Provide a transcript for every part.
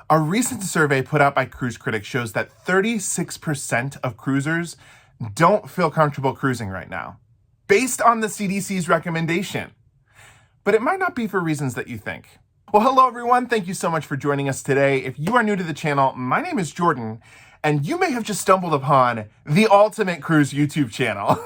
A recent survey put out by cruise critics shows that 36% of cruisers don't feel comfortable cruising right now, based on the CDC's recommendation. But it might not be for reasons that you think. Well, hello everyone. Thank you so much for joining us today. If you are new to the channel, my name is Jordan, and you may have just stumbled upon the Ultimate Cruise YouTube channel.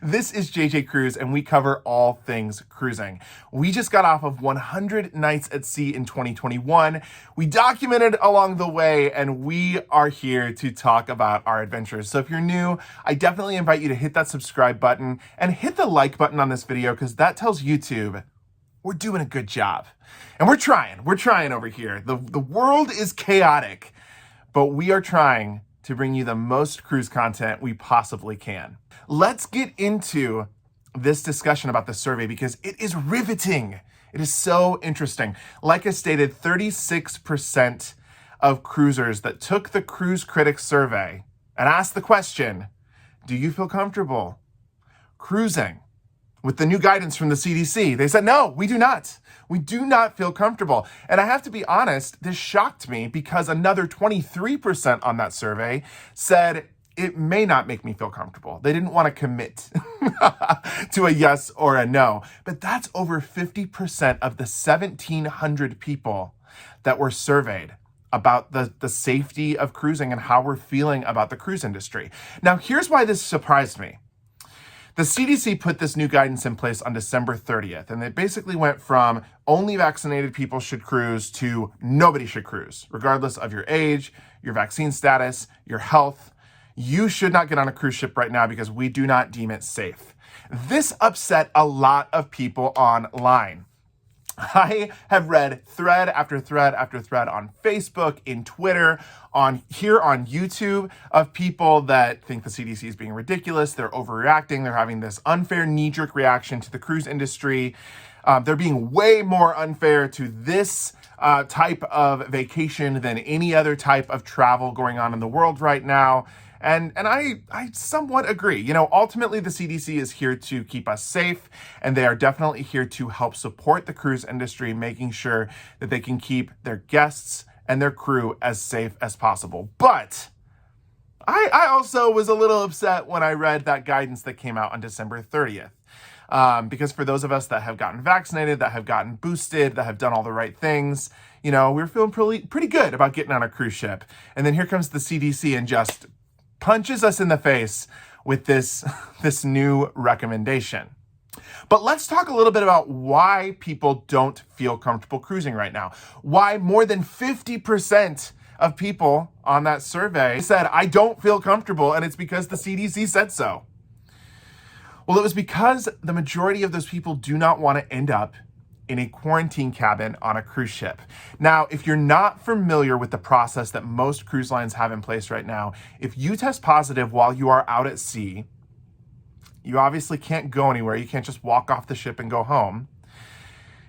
This is JJ Cruise, and we cover all things cruising. We just got off of 100 nights at sea in 2021. We documented along the way, and we are here to talk about our adventures. So if you're new, I definitely invite you to hit that subscribe button and hit the like button on this video, because that tells YouTube we're doing a good job. And we're trying over here. The world is chaotic, but we are trying to bring you the most cruise content we possibly can. Let's get into this discussion about the survey because it is riveting. It is so interesting. Like I stated, 36% of cruisers that took the Cruise Critics survey and asked the question, do you feel comfortable cruising? With the new guidance from the CDC, they said, no, we do not. We do not feel comfortable. And I have to be honest, this shocked me because another 23% on that survey said it may not make me feel comfortable. They didn't want to commit to a yes or a no. But that's over 50% of the 1,700 people that were surveyed about the safety of cruising and how we're feeling about the cruise industry. Now, here's why this surprised me. The CDC put this new guidance in place on December 30th, and it basically went from only vaccinated people should cruise to nobody should cruise, regardless of your age, your vaccine status, your health. You should not get on a cruise ship right now because we do not deem it safe. This upset a lot of people online. I have read thread after thread after thread on Facebook, in Twitter, here on YouTube of people that think the CDC is being ridiculous. They're overreacting. They're having this unfair knee-jerk reaction to the cruise industry. They're being way more unfair to this type of vacation than any other type of travel going on in the world right now. And I somewhat agree. You know, ultimately the CDC is here to keep us safe, and they are definitely here to help support the cruise industry, making sure that they can keep their guests and their crew as safe as possible. But I also was a little upset when I read that guidance that came out on December 30th. Because for those of us that have gotten vaccinated, that have gotten boosted, that have done all the right things, you know, we're feeling pretty good about getting on a cruise ship. And then here comes the CDC and just punches us in the face with this new recommendation. But let's talk a little bit about why people don't feel comfortable cruising right now. Why more than 50% of people on that survey said, I don't feel comfortable, and it's because the CDC said so. Well, it was because the majority of those people do not want to end up in a quarantine cabin on a cruise ship. Now, if you're not familiar with the process that most cruise lines have in place right now, if you test positive while you are out at sea, you obviously can't go anywhere. You can't just walk off the ship and go home.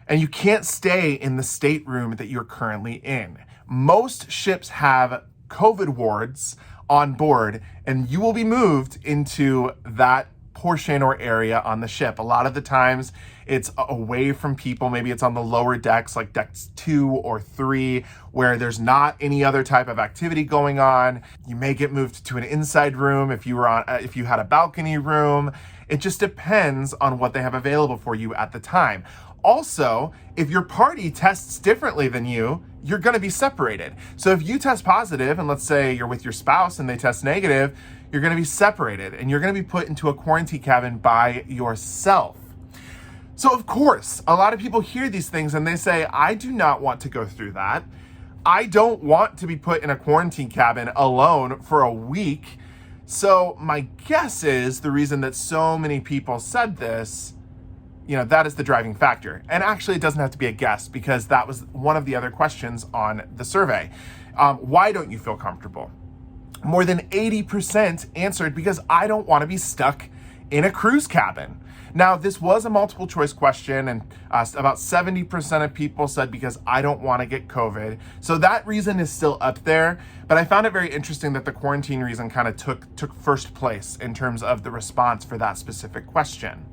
And you can't stay in the stateroom that you're currently in. Most ships have COVID wards on board, and you will be moved into that portion or area on the ship. A lot of the times it's away from people. Maybe it's on the lower decks, like decks 2 or 3, where there's not any other type of activity going on. You may get moved to an inside room if you had a balcony room. It just depends on what they have available for you at the time. Also, if your party tests differently than you, you're going to be separated. So if you test positive, and let's say you're with your spouse and they test negative, you're going to be separated and you're going to be put into a quarantine cabin by yourself. So of course, a lot of people hear these things and they say, I do not want to go through that. I don't want to be put in a quarantine cabin alone for a week. So my guess is the reason that so many people said this, you know, that is the driving factor. And actually it doesn't have to be a guess because that was one of the other questions on the survey. Why don't you feel comfortable? More than 80% answered because I don't want to be stuck in a cruise cabin. Now, this was a multiple choice question, and about 70% of people said because I don't want to get COVID. So that reason is still up there, but I found it very interesting that the quarantine reason kind of took first place in terms of the response for that specific question.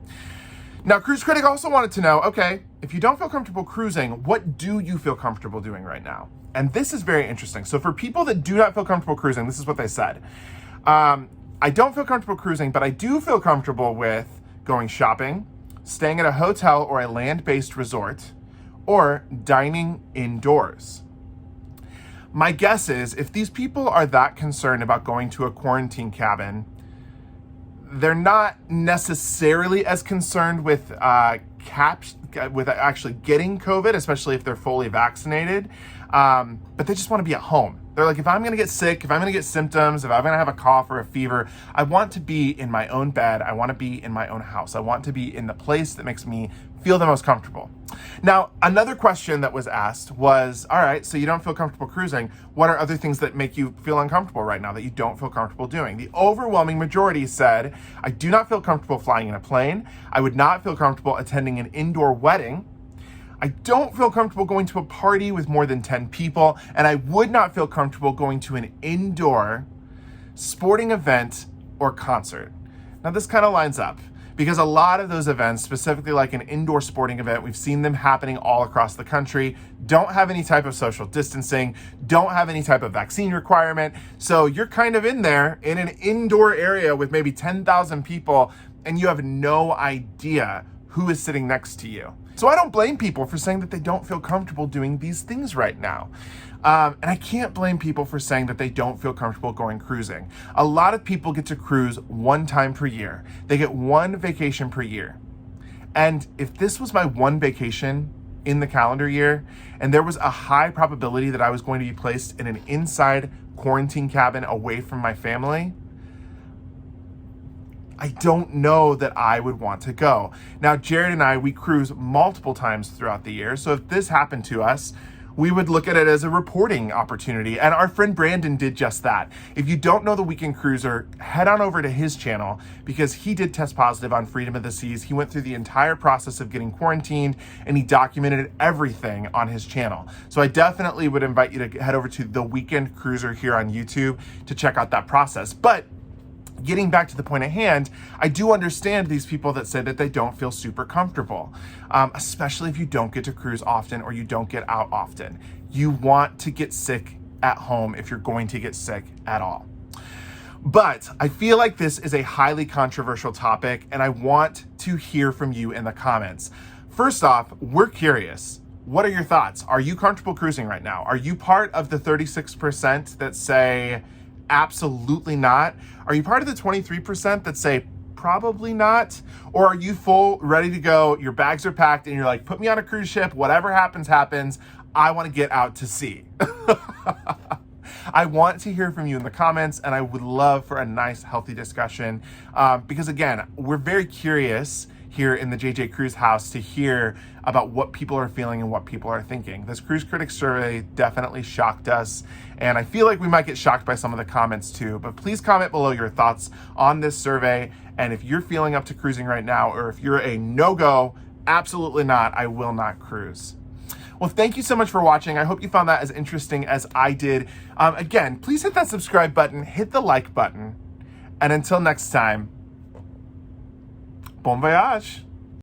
Now, Cruise Critic also wanted to know, okay, if you don't feel comfortable cruising, what do you feel comfortable doing right now? And this is very interesting. So for people that do not feel comfortable cruising, this is what they said. I don't feel comfortable cruising, but I do feel comfortable with going shopping, staying at a hotel or a land-based resort, or dining indoors. My guess is if these people are that concerned about going to a quarantine cabin, they're not necessarily as concerned with actually getting COVID, especially if they're fully vaccinated. But they just want to be at home. They're like, if I'm going to get sick, if I'm going to get symptoms, if I'm going to have a cough or a fever, I want to be in my own bed. I want to be in my own house. I want to be in the place that makes me feel the most comfortable. Now, another question that was asked was, all right, so you don't feel comfortable cruising. What are other things that make you feel uncomfortable right now that you don't feel comfortable doing? The overwhelming majority said, I do not feel comfortable flying in a plane. I would not feel comfortable attending an indoor wedding. I don't feel comfortable going to a party with more than 10 people, and I would not feel comfortable going to an indoor sporting event or concert. Now, this kind of lines up because a lot of those events, specifically like an indoor sporting event, we've seen them happening all across the country, don't have any type of social distancing, don't have any type of vaccine requirement. So you're kind of in there in an indoor area with maybe 10,000 people, and you have no idea who is sitting next to you. So I don't blame people for saying that they don't feel comfortable doing these things right now. And I can't blame people for saying that they don't feel comfortable going cruising. A lot of people get to cruise one time per year. They get one vacation per year. And if this was my one vacation in the calendar year, and there was a high probability that I was going to be placed in an inside quarantine cabin away from my family, I don't know that I would want to go. Now, Jared and I, we cruise multiple times throughout the year. So if this happened to us, we would look at it as a reporting opportunity. And our friend Brandon did just that. If you don't know the Weekend Cruiser, head on over to his channel because he did test positive on Freedom of the Seas. He went through the entire process of getting quarantined and he documented everything on his channel. So I definitely would invite you to head over to the Weekend Cruiser here on YouTube to check out that process. But getting back to the point at hand, I do understand these people that say that they don't feel super comfortable, especially if you don't get to cruise often or you don't get out often. You want to get sick at home if you're going to get sick at all. But I feel like this is a highly controversial topic, and I want to hear from you in the comments. First off, we're curious. What are your thoughts? Are you comfortable cruising right now? Are you part of the 36% that say absolutely not? Are you part of the 23% that say probably not? Or are you full, ready to go, your bags are packed, and you're like, put me on a cruise ship, whatever happens, happens. I want to get out to sea. I want to hear from you in the comments, and I would love for a nice, healthy discussion because, again, we're very curious here in the JJ Cruise House to hear about what people are feeling and what people are thinking. This Cruise Critic survey definitely shocked us, and I feel like we might get shocked by some of the comments too, but please comment below your thoughts on this survey, and if you're feeling up to cruising right now, or if you're a no-go, absolutely not, I will not cruise. Well, thank you so much for watching. I hope you found that as interesting as I did. Again, please hit that subscribe button, hit the like button, and until next time, bon voyage.